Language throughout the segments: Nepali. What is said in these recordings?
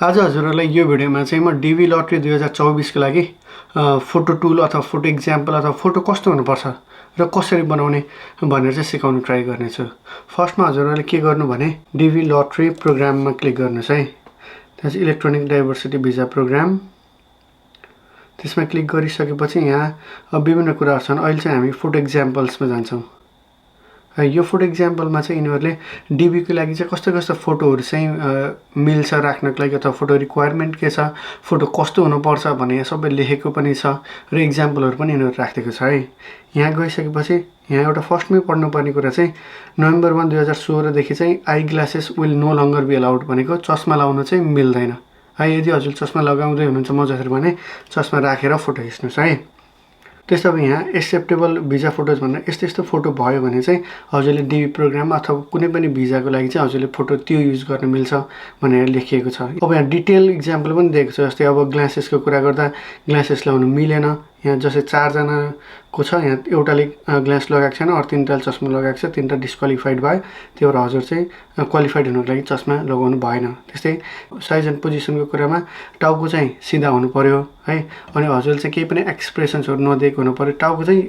आज हजुरहरूलाई यो भिडियोमा चाहिँ म डिभी लटरी 2024 को लागि फोटो टुल अथवा फोटो इक्जाम्पल अथवा फोटो कस्तो हुनुपर्छ र कसरी बनाउने भनेर चाहिँ सिकाउन ट्राई गर्नेछु। फर्स्टमा हजुरहरूले के गर्नु भने डिभी लटरी प्रोग्राममा क्लिक गर्नुहोस् है। त्यसपछि इलेक्ट्रोनिक डाइभर्सिटी भिजा प्रोग्राम, त्यसमा क्लिक गरिसकेपछि यहाँ विभिन्न कुराहरू छन्। अहिले चाहिँ हामी फोटो इक्जाम्पल्समा जान्छौँ। यो फोटो इक्जाम्पलमा चाहिँ यिनीहरूले डिबीको लागि चाहिँ कस्तो कस्तो फोटोहरू चाहिँ मिल्छ राख्नको लागि अथवा फोटो रिक्वायरमेन्ट के छ, फोटो कस्तो हुनुपर्छ भन्ने यहाँ सबै लेखेको पनि छ र इक्जाम्पलहरू पनि यिनीहरू राखिदिएको छ है। यहाँ गइसकेपछि यहाँ एउटा फर्स्टमै पढ्नुपर्ने कुरा चाहिँ नोभेम्बर 1, 2016 चाहिँ eye glasses will no longer be allowed भनेको चस्मा लाउन चाहिँ मिल्दैन है। यदि हजुर चस्मा लगाउँदै हुनुहुन्छ मजाले भने चस्मा राखेर फोटो खिच्नुहोस् है। त्यसो अब यहाँ एक्सेप्टेबल भिजा फोटोज भनेर यस्तो यस्तो फोटो भयो भने चाहिँ हजुरले डिबी प्रोग्राम अथवा कुनै पनि भिजाको लागि चाहिँ हजुरले फोटो त्यो युज गर्न मिल्छ भनेर लेखिएको छ। अब यहाँ डिटेल इक्जाम्पल पनि दिएको छ। जस्तै अब ग्लासेसको कुरा गर्दा ग्लासेस लाउनु मिलेन। यहाँ जस्तै 4 जनाको छ, यहाँ एउटाले ग्लास लगाएको छैन, अरू 3टाले चस्मा लगाएको छ, 3टा डिस्क्वालिफाइड भयो। त्यही भएर हजुर चाहिँ क्वालिफाइड हुनुको लागि चस्मा लगाउनु भएन। त्यस्तै साइज एन्ड पोजिसनको कुरामा टाउको चाहिँ सिधा हुनु पर्यो है। अनि हजुरले चाहिँ केही पनि एक्सप्रेसन्सहरू नदिएको हुनु पर्यो। टाउको चाहिँ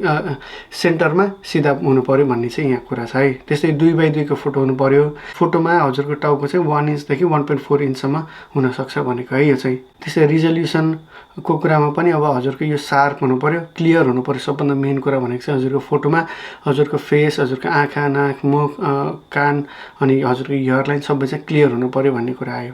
सेन्टरमा सिधा हुनु पर्यो भन्ने चाहिँ यहाँ कुरा छ है। त्यस्तै 2x2 को फोटो हुनु पर्यो। फोटोमा हजुरको टाउको चाहिँ 1 इन्चदेखि 1.4 इन्चसम्म हुनसक्छ भनेको है यो चाहिँ। त्यस्तै रिजोल्युसनको कुरामा पनि अब हजुरको यो सार्प हुनु पर्यो, क्लियर हुनु पर्यो। सबभन्दा मेन कुरा भनेको चाहिँ हजुरको फोटोमा हजुरको फेस, हजुरको आँखा, नाक, मुख, कान अनि हजुरको हेयरलाइन सबै चाहिँ क्लियर हुनु पर्यो भन्ने कुरा आयो।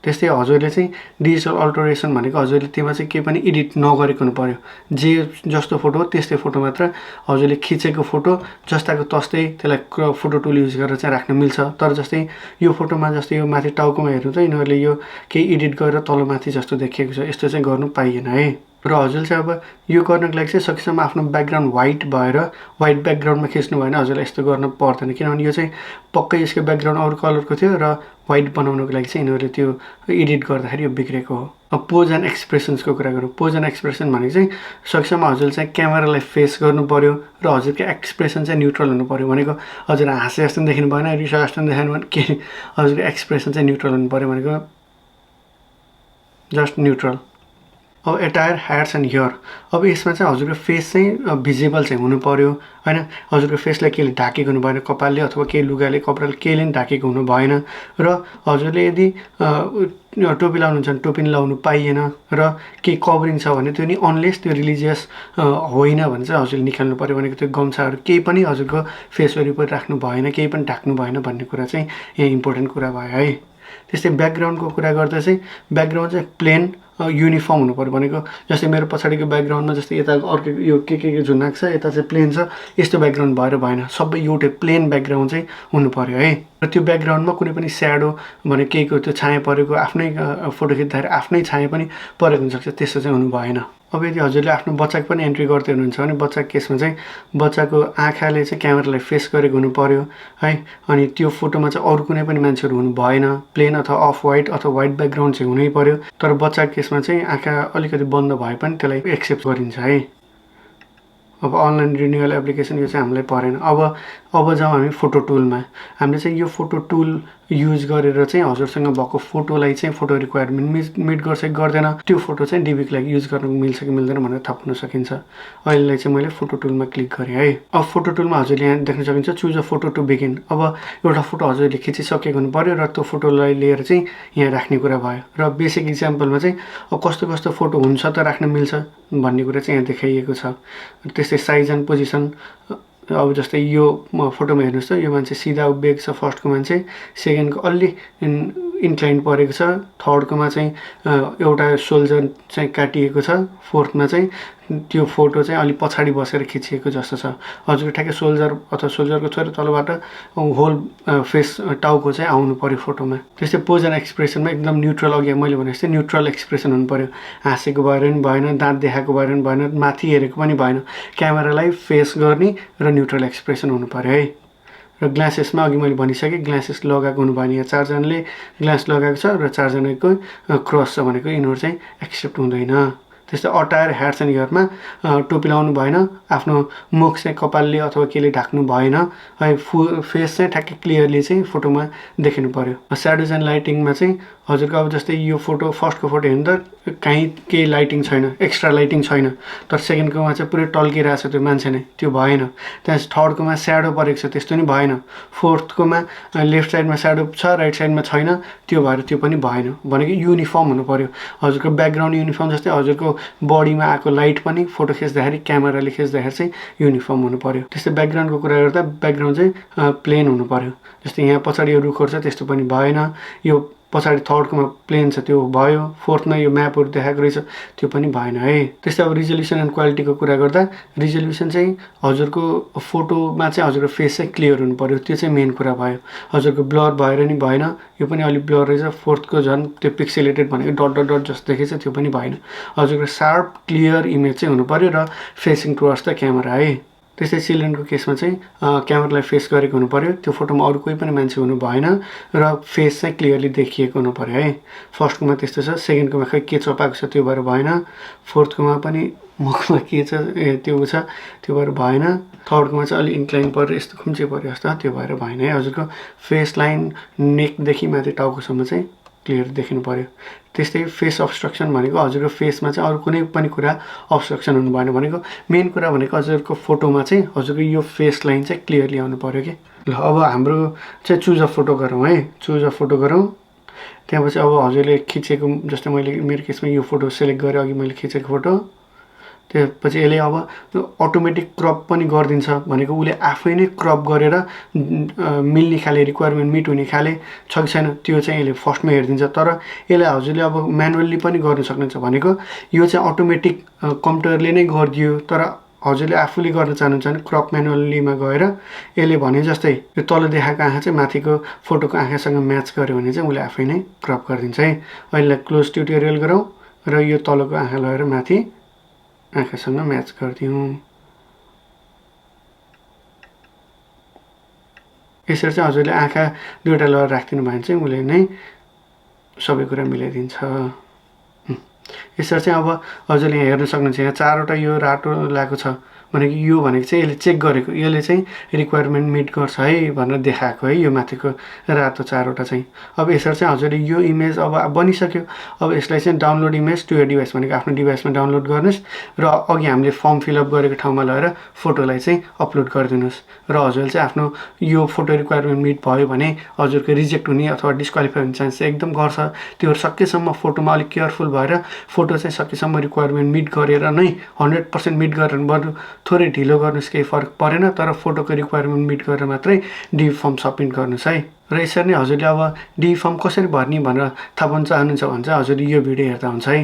त्यस्तै हजुरले चाहिँ डिजिटल अल्टरेसन भनेको हजुरले त्यसमा चाहिँ केही पनि एडिट नगरेको हुनु पर्यो। जे जस्तो फोटो हो त्यस्तै फोटो मात्र हजुरले खिचेको फोटो जस्ताको तस्तै त्यसलाई फोटो टुल युज गरेर चाहिँ राख्न मिल्छ। तर जस्तै यो फोटोमा जस्तै यो माथि टाउकोमा हेर्नु त यिनीहरूले यो केही एडिट गरेर तलमाथि जस्तो देखिएको छ, यस्तो चाहिँ गर्नु पाइएन है। र हजुरले चाहिँ अब यो गर्नको लागि चाहिँ सकेसम्म आफ्नो ब्याकग्राउन्ड व्हाइट भएर व्हाइट ब्याकग्राउन्डमा खिच्नु भएन हजुरलाई यस्तो गर्न पर्दैन, किनभने यो चाहिँ पक्कै यसको ब्याकग्राउन्ड अरू कलरको थियो र व्हाइट बनाउनको लागि चाहिँ यिनीहरूले त्यो एडिट गर्दाखेरि यो बिग्रेको हो। अब पोज एन्ड एक्सप्रेसन्सको कुरा गरौँ। पोज एन्ड एक्सप्रेसन भनेको चाहिँ सकेसम्म हजुरले चाहिँ क्यामेरालाई फेस गर्नु पर्यो र हजुरको एक्सप्रेसन चाहिँ न्युट्रल हुनु पर्यो। भनेको हजुर हाँसे जस्तो पनि देखिनु भएन, रिसा जस्तो पनि देखाउनु भएन, के हजुरको एक्सप्रेसन चाहिँ न्युट्रल हुनु पर्यो भनेको जस्ट न्युट्रल। अब एटायर, ह्याट्स एन्ड हियर, अब यसमा चाहिँ हजुरको फेस चाहिँ भिजिबल चाहिँ हुनु पर्यो हैन। हजुरको फेसलाई केहीले ढाकेको हुनु भएन, कपालले अथवा केही लुगाले कपडाले केहीले पनि ढाकेको हुनु भएन। र हजुरले यदि टोपी लाउनुहुन्छ भने टोपी लाउनु पाइएन र केही कभरिङ छ भने त्यो नि अनलेस त्यो रिलिजियस होइन भने चाहिँ हजुरले निकाल्नु पर्यो। भनेको त्यो गम्छाहरू केही पनि हजुरको फेस वरिपरि राख्नु भएन, केही पनि ढाक्नु भएन भन्ने कुरा चाहिँ यहाँ इम्पोर्टेन्ट कुरा भयो है। त्यस्तै ब्याकग्राउन्डको कुरा गर्दा चाहिँ ब्याकग्राउन्ड चाहिँ प्लेन युनिफर्म हुनु पर्यो। भनेको जस्तै मेरो पछाडिको ब्याकग्राउन्डमा जस्तै यता अर्को यो के झुन्नाक छ, यता चाहिँ प्लेन छ, यस्तो ब्याकग्राउन्ड भएर भएन, सबै एउटै प्लेन ब्याकग्राउन्ड चाहिँ हुनु पर्यो है। र त्यो ब्याकग्राउन्डमा कुनै पनि स्याडो भने केहीको त्यो छाया परेको आफ्नै फोटो खिच्दाखेरि आफ्नै छाया पनि परेको हुनसक्छ, त्यस्तो चाहिँ हुनु भएन। अब यदि हजुरले आफ्नो बच्चाको पनि एन्ट्री गर्दै हुनुहुन्छ भने बच्चाको केसमा चाहिँ बच्चाको आँखाले चाहिँ क्यामेरालाई फेस गरेको हुनु पर्यो है। अनि त्यो फोटोमा चाहिँ अरू कुनै पनि मान्छेहरू हुनु भएन, प्लेन अथवा अफ व्हाइट अथवा व्हाइट ब्याकग्राउन्ड चाहिँ हुनै पर्यो। तर बच्चाको केसमा चाहिँ आँखा अलिकति बन्द भए पनि त्यसलाई एक्सेप्ट गरिन्छ है। अब अनलाइन रिन्युअल एप्लिकेसन यो चाहिँ हामीलाई परेन। अब जाउँ हामी फोटो टुलमा। हामीले चाहिँ यो फोटो टुल युज गरेर चाहिँ हजुरसँग भएको फोटोलाई चाहिँ फोटो रिक्वायरमेन्ट मिट गर्छ कि गर्दैन, त्यो फोटो चाहिँ डिबीको लागि युज गर्न मिल्छ कि मिल्दैन भनेर थप्न सकिन्छ। अहिलेलाई चाहिँ मैले फोटो टुलमा क्लिक गरेँ है। अब फोटो टुलमा हजुरले यहाँ देख्न सकिन्छ choose a photo to begin. अब एउटा फोटो हजुरले खिचिसकेको हुनु पर्यो र त्यो फोटोलाई लिएर चाहिँ यहाँ राख्ने कुरा भयो। र बेसिक इक्जाम्पलमा चाहिँ अब कस्तो कस्तो फोटो हुन्छ त राख्न मिल्छ भन्ने कुरा चाहिँ यहाँ देखाइएको छ। त्यस्तै साइज एन्ड पोजिसन, अब जस्तै यो फोटोमा हेर्नुहोस् त यो मान्छे सिधा उभिएको छ, फर्स्टको मान्छे, सेकेन्डको अलि इन्क्लाइन परेको छ, थर्डकोमा चाहिँ एउटा सोल्जर चाहिँ काटिएको छ, फोर्थमा चाहिँ त्यो फोटो चाहिँ अलि पछाडि बसेर खिचिएको जस्तो छ। हजुरको ठ्याक्कै सोल्जर अथवा सोल्जरको छोरा तलबाट होल फेस टाउको चाहिँ आउनु पर्यो फोटोमा। त्यस्तै पोज एन्ड एक्सप्रेसनमा एकदम न्युट्रल, अघि मैले भने जस्तै न्युट्रल एक्सप्रेसन हुनु पर्यो। हाँसेको भएर पनि भएन, दाँत देखाएको भएर पनि भएन, माथि हेरेको पनि भएन, क्यामेरालाई फेस गर्ने र न्युट्रल एक्सप्रेसन हुनु पर्यो है। र ग्लासेसमा अघि मैले भनिसकेँ ग्लासेस लगाएको हुनु भएन। यहाँ 4 जनाले ग्लास लगाएको छ र 4 जनाको क्रस छ भनेको यिनीहरू चाहिँ एक्सेप्ट हुँदैन। त्यस्तै अटायर ह्याट्स एन्ड इयरमा टोपी लाउनु भएन, आफ्नो मुख चाहिँ कपालले अथवा केले ढाक्नु भएन है। फेस चाहिँ ठ्याक्कै क्लियरली चाहिँ फोटोमा देखिनु पर्यो। स्याडोज एन्ड लाइटिङमा चाहिँ हजुरको अब जस्तै यो फोटो फर्स्टको फोटो हेर्नु त कहीँ केही लाइटिङ छैन, एक्स्ट्रा लाइटिङ छैन, तर सेकेन्डकोमा चाहिँ पुरै टल्किरहेको छ त्यो मान्छे नै, त्यो भएन। त्यहाँ थर्डकोमा स्याडो परेको छ, त्यस्तो नि भएन। फोर्थकोमा लेफ्ट साइडमा स्याडो छ, राइट साइडमा छैन, त्यो भएर त्यो पनि भएन। भनेको युनिफर्म हुनु पर्यो हजुरको ब्याकग्राउन्ड युनिफर्म। जस्तै हजुरको बडीमा आएको लाइट पनि फोटो खिच्दाखेरि क्यामेराले खिच्दाखेरि चाहिँ युनिफर्म हुनु पर्यो। त्यस्तै ब्याकग्राउन्डको कुरा गर्दा ब्याकग्राउन्ड चाहिँ प्लेन हुनु पर्यो। जस्तै यहाँ पछाडि यो रुखहरू छ त्यस्तो पनि भएन। यो पछाडि थर्डकोमा प्लेन छ त्यो भयो, फोर्थमा यो म्यापहरू देखाएको रहेछ त्यो पनि भएन है। त्यस्तै अब रिजोल्युसन एन्ड क्वालिटीको कुरा गर्दा रिजोल्युसन चाहिँ हजुरको फोटोमा चाहिँ हजुरको फेस चाहिँ क्लियर हुनु पर्यो, त्यो चाहिँ मेन कुरा भयो। हजुरको ब्लर भएर नि भएन, यो पनि अलिक ब्लर रहेछ। फोर्थको झन् त्यो पिक्सेलेटेड भनेको डट डट डट जस्तो देखेछ त्यो पनि भएन। हजुरको सार्प क्लियर इमेज चाहिँ हुनु पर्यो र फेसिङ टुवर्ड्स द क्यामेरा है। त्यस्तै चिल्ड्रेनको केसमा चाहिँ क्यामेरालाई फेस गरेको हुनु पर्यो, त्यो फोटोमा अरू कोही पनि मान्छे हुनु भएन र फेस चाहिँ क्लियरली देखिएको हुनु पर्यो है। फर्स्टकोमा त्यस्तो छ, सेकेन्डकोमा खै के चपाएको छ त्यो भएर भएन, फोर्थकोमा पनि मुखमा के छ त्यो छ त्यो भएर भएन, थर्डकोमा चाहिँ अलिक इन्क्लाइन पऱ्यो यस्तो खुम्चे पऱ्यो जस्तो त्यो भएर भएन है। हजुरको फेस लाइन नेकदेखि माथि टाउकोसम्म चाहिँ क्लियर देखिनु पर्यो। त्यस्तै फेस अब्स्ट्रक्सन भनेको हजुरको फेसमा चाहिँ अरू कुनै पनि कुरा अब्स्ट्रक्सन हुनु भएन। भनेको मेन कुरा भनेको हजुरको फोटोमा चाहिँ हजुरको यो फेस लाइन चाहिँ क्लियरली आउनु पर्यो कि। ल अब हाम्रो चाहिँ चुज अ फोटो गरौँ है, चुज अ फोटो गरौँ। त्यहाँपछि अब हजुरले खिचेको, जस्तै मैले मेरो केसमा यो फोटो सेलेक्ट गरेँ अघि मैले खिचेको फोटो, त्यसपछि यसले अब अटोमेटिक क्रप पनि गरिदिन्छ। भनेको उसले आफै नै क्रप गरेर मिल्ने खाले रिक्वायरमेन्ट मिट हुने खाले छ कि छैन त्यो चाहिँ यसले फर्स्टमा हेरिदिन्छ। तर यसले हजुरले अब म्यानुअल्ली पनि गर्न सक्नुहुन्छ। भनेको यो चाहिँ अटोमेटिक कम्प्युटरले नै गरिदियो, तर हजुरले आफूले गर्न चाहनुहुन्छ भने क्रप म्यानुअल्लीमा गएर यसले भने जस्तै यो तल देखाएको आँखा चाहिँ माथिको फोटोको आँखासँग म्याच गर्यो भने चाहिँ उसले आफै नै क्रप गरिदिन्छ है। अहिले क्लोज ट्युटोरियल गरौँ र यो तलको आँखा लगेर माथि आँखासँग म्याच गरिदिउँ। यसरी चाहिँ हजुरले आँखा दुईवटा लगाएर राखिदिनु भयो भने चाहिँ उसले नै सबै कुरा मिलाइदिन्छ। यसरी चाहिँ अब हजुरले यहाँ हेर्न सक्नुहुन्छ, यहाँ चारवटा यो रातो लगाएको छ भनेको यो भनेको चाहिँ यसले चेक गरेको, यसले चाहिँ रिक्वायरमेन्ट मिट गर्छ है भनेर देखाएको है यो माथिको रातो चारवटा चाहिँ। अब यसरी चाहिँ हजुरले यो इमेज अब बनिसक्यो। अब यसलाई चाहिँ download image to your device भनेको आफ्नो डिभाइसमा डाउनलोड गर्नुहोस् र अघि हामीले फर्म फिलअप गरेको ठाउँमा लगेर फोटोलाई चाहिँ अपलोड गरिदिनुहोस् र हजुरले चाहिँ आफ्नो यो फोटो रिक्वायरमेन्ट मिट भयो भने हजुरको रिजेक्ट हुने अथवा डिस्क्वालिफाई हुने चान्स चाहिँ एकदम गर्छ। त्यो सकेसम्म फोटोमा अलिक केयरफुल भएर फोटो चाहिँ सकेसम्म रिक्वायरमेन्ट मिट गरेर नै 100% मिट गरेर बरु थोरै ढिलो गर्नुहोस्, केही फरक परेन, तर फोटोको रिक्वायरमेन्ट मिट गरेर मात्रै डी फर्म सबमिट गर्नुहोस् है। र यसरी नै हजुरले अब डी फर्म कसरी भर्ने भनेर थाहा पाउन चाहनुहुन्छ भने चाहिँ हजुरले यो भिडियो हेर्दा हुन्छ है।